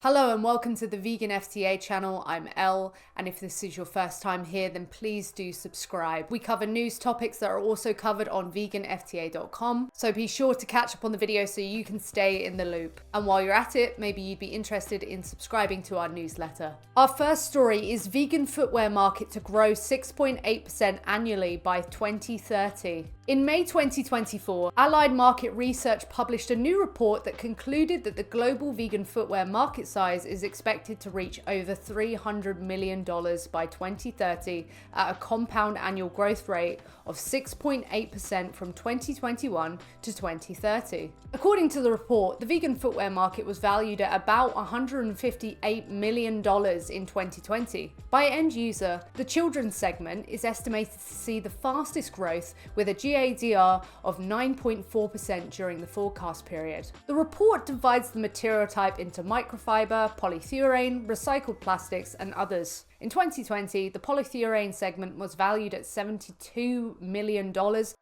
Hello and welcome to the Vegan FTA channel. I'm Elle, and if this is your first time here, then please do subscribe. We cover news topics that are also covered on veganfta.com, so be sure to catch up on the video so you can stay in the loop. And while you're at it, maybe you'd be interested in subscribing to our newsletter. Our first story is vegan footwear market to grow 6.8% annually by 2030. In May 2024, Allied Market Research published a new report that concluded that the global vegan footwear market size is expected to reach over $300 million by 2030 at a compound annual growth rate of 6.8% from 2021 to 2030. According to the report, the vegan footwear market was valued at about $158 million in 2020. By end user, the children's segment is estimated to see the fastest growth with a GADR of 9.4% during the forecast period. The report divides the material type into microfiber, polyurethane, recycled plastics, and others. In 2020, the polyurethane segment was valued at $72 million,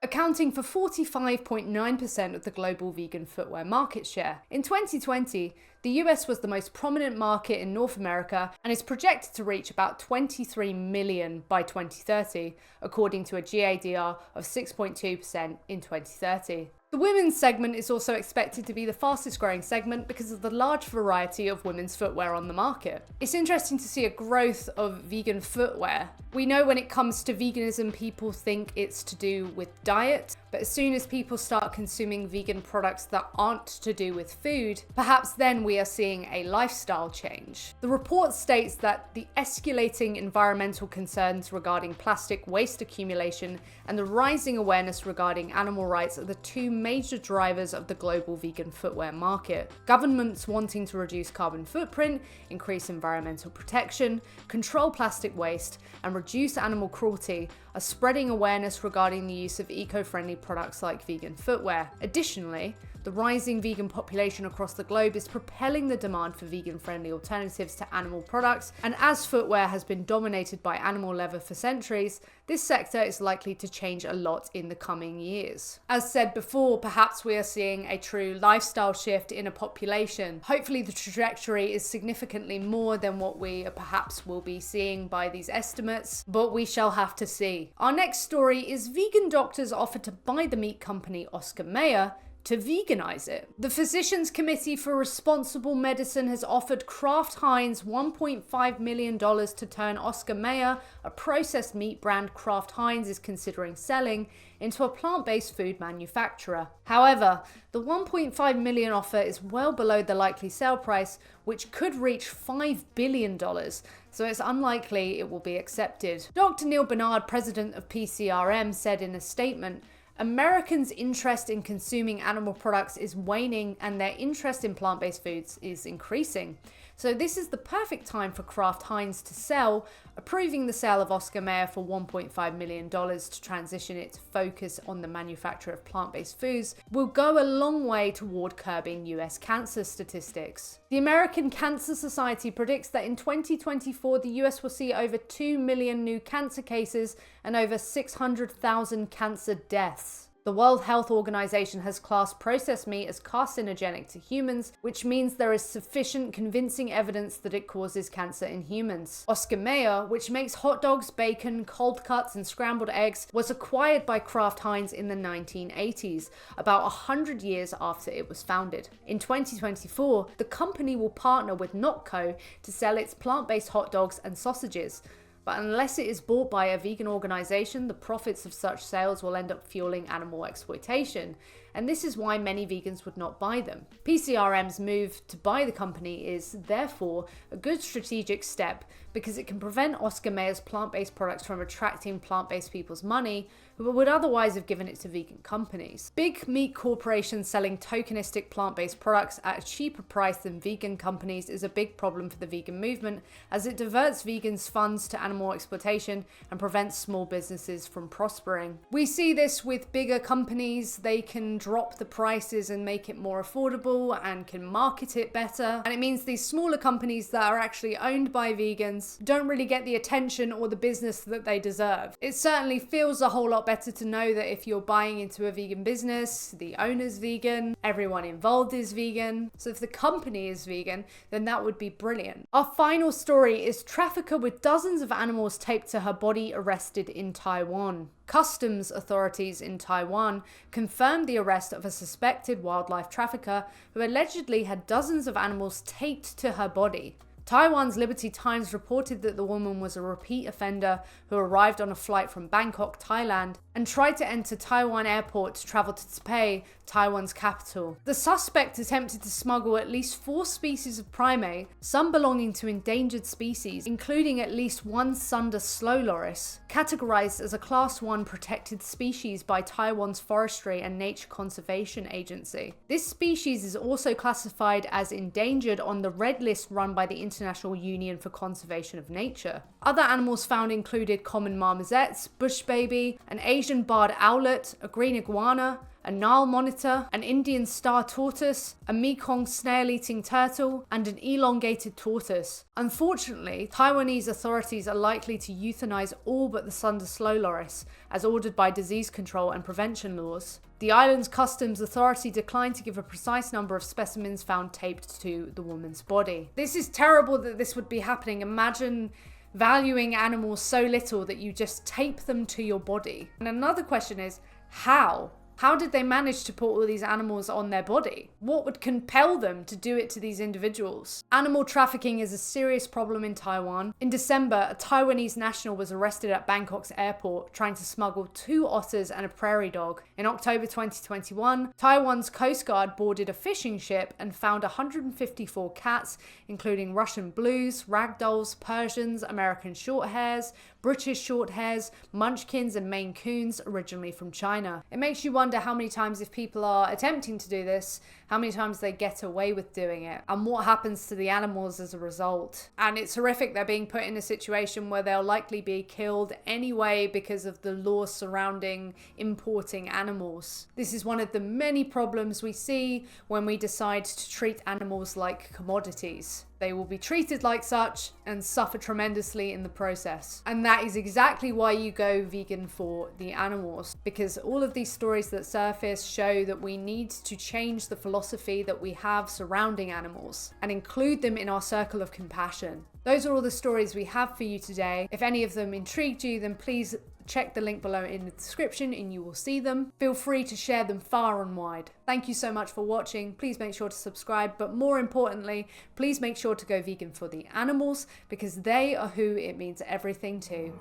accounting for 45.9% of the global vegan footwear market share. In 2020, the US was the most prominent market in North America and is projected to reach about 23 million by 2030, according to a GADR of 6.2% in 2030. The women's segment is also expected to be the fastest growing segment because of the large variety of women's footwear on the market. It's interesting to see a growth of vegan footwear. We know when it comes to veganism, people think it's to do with diet, but as soon as people start consuming vegan products that aren't to do with food, perhaps then we are seeing a lifestyle change. The report states that the escalating environmental concerns regarding plastic waste accumulation and the rising awareness regarding animal rights are the two major drivers of the global vegan footwear market. Governments wanting to reduce carbon footprint, increase environmental protection, control plastic waste, and reduce animal cruelty are spreading awareness regarding the use of eco-friendly products like vegan footwear. Additionally, the rising vegan population across the globe is propelling the demand for vegan-friendly alternatives to animal products, and as footwear has been dominated by animal leather for centuries, this sector is likely to change a lot in the coming years. As said before, perhaps we are seeing a true lifestyle shift in a population. Hopefully the trajectory is significantly more than what we perhaps will be seeing by these estimates, but we shall have to see. Our next story is vegan doctors offer to buy the meat company Oscar Mayer to veganize it. The Physicians Committee for Responsible Medicine has offered Kraft Heinz $1.5 million to turn Oscar Mayer, a processed meat brand Kraft Heinz is considering selling, into a plant-based food manufacturer. However, the $1.5 million offer is well below the likely sale price, which could reach $5 billion, so it's unlikely it will be accepted. Dr. Neil Bernard, president of PCRM, said in a statement, Americans' interest in consuming animal products is waning and their interest in plant-based foods is increasing. So this is the perfect time for Kraft Heinz to sell. Approving the sale of Oscar Mayer for $1.5 million to transition it to focus on the manufacture of plant-based foods will go a long way toward curbing US cancer statistics. The American Cancer Society predicts that in 2024, the US will see over 2 million new cancer cases and over 600,000 cancer deaths. The World Health Organization has classed processed meat as carcinogenic to humans, which means there is sufficient convincing evidence that it causes cancer in humans. Oscar Mayer, which makes hot dogs, bacon, cold cuts, and scrambled eggs, was acquired by Kraft Heinz in the 1980s, about 100 years after it was founded. In 2024, the company will partner with Notco to sell its plant-based hot dogs and sausages. But unless it is bought by a vegan organization, the profits of such sales will end up fueling animal exploitation. And this is why many vegans would not buy them. PCRM's move to buy the company is, therefore, a good strategic step because it can prevent Oscar Mayer's plant-based products from attracting plant-based people's money who would otherwise have given it to vegan companies. Big meat corporations selling tokenistic plant-based products at a cheaper price than vegan companies is a big problem for the vegan movement, as it diverts vegans' funds to animal exploitation and prevents small businesses from prospering. We see this with bigger companies. They can drop the prices and make it more affordable and can market it better. And it means these smaller companies that are actually owned by vegans don't really get the attention or the business that they deserve. It certainly feels a whole lot better to know that if you're buying into a vegan business, the owner's vegan, everyone involved is vegan. So if the company is vegan, then that would be brilliant. Our final story is Trafficker with dozens of animals taped to her body arrested in Taiwan. Customs authorities in Taiwan confirmed the arrest of a suspected wildlife trafficker who allegedly had dozens of animals taped to her body. Taiwan's Liberty Times reported that the woman was a repeat offender who arrived on a flight from Bangkok, Thailand, and tried to enter Taiwan airport to travel to Taipei, Taiwan's capital. The suspect attempted to smuggle at least 4 species of primate, some belonging to endangered species, including at least one Sunder slow loris, categorized as a Class 1 protected species by Taiwan's Forestry and Nature Conservation Agency. This species is also classified as endangered on the red list run by the International Union for Conservation of Nature. Other animals found included common marmosets, bush baby, an Asian barred owlet, a green iguana, a Nile monitor, an Indian star tortoise, a Mekong snail-eating turtle, and an elongated tortoise. Unfortunately, Taiwanese authorities are likely to euthanize all but the Sunder slow loris, as ordered by disease control and prevention laws. The island's customs authority declined to give a precise number of specimens found taped to the woman's body. This is terrible that this would be happening. Imagine valuing animals so little that you just tape them to your body. And another question is, how? How did they manage to put all these animals on their body? What would compel them to do it to these individuals? Animal trafficking is a serious problem in Taiwan. In December, a Taiwanese national was arrested at Bangkok's airport trying to smuggle 2 otters and a prairie dog. In October 2021, Taiwan's Coast Guard boarded a fishing ship and found 154 cats, including Russian blues, ragdolls, Persians, American shorthairs, British shorthairs, munchkins, and Maine Coons, originally from China. It makes you wonder how many times, if people are attempting to do this, how many times they get away with doing it, and what happens to the animals as a result. And it's horrific they're being put in a situation where they'll likely be killed anyway because of the laws surrounding importing animals. This is one of the many problems we see when we decide to treat animals like commodities. They will be treated like such and suffer tremendously in the process. And that is exactly why you go vegan for the animals, because all of these stories that surface show that we need to change the philosophy that we have surrounding animals and include them in our circle of compassion. Those are all the stories we have for you today. If any of them intrigued you, then please check the link below in the description and you will see them. Feel free to share them far and wide. Thank you so much for watching. Please make sure to subscribe, but more importantly, please make sure to go vegan for the animals, because they are who it means everything to.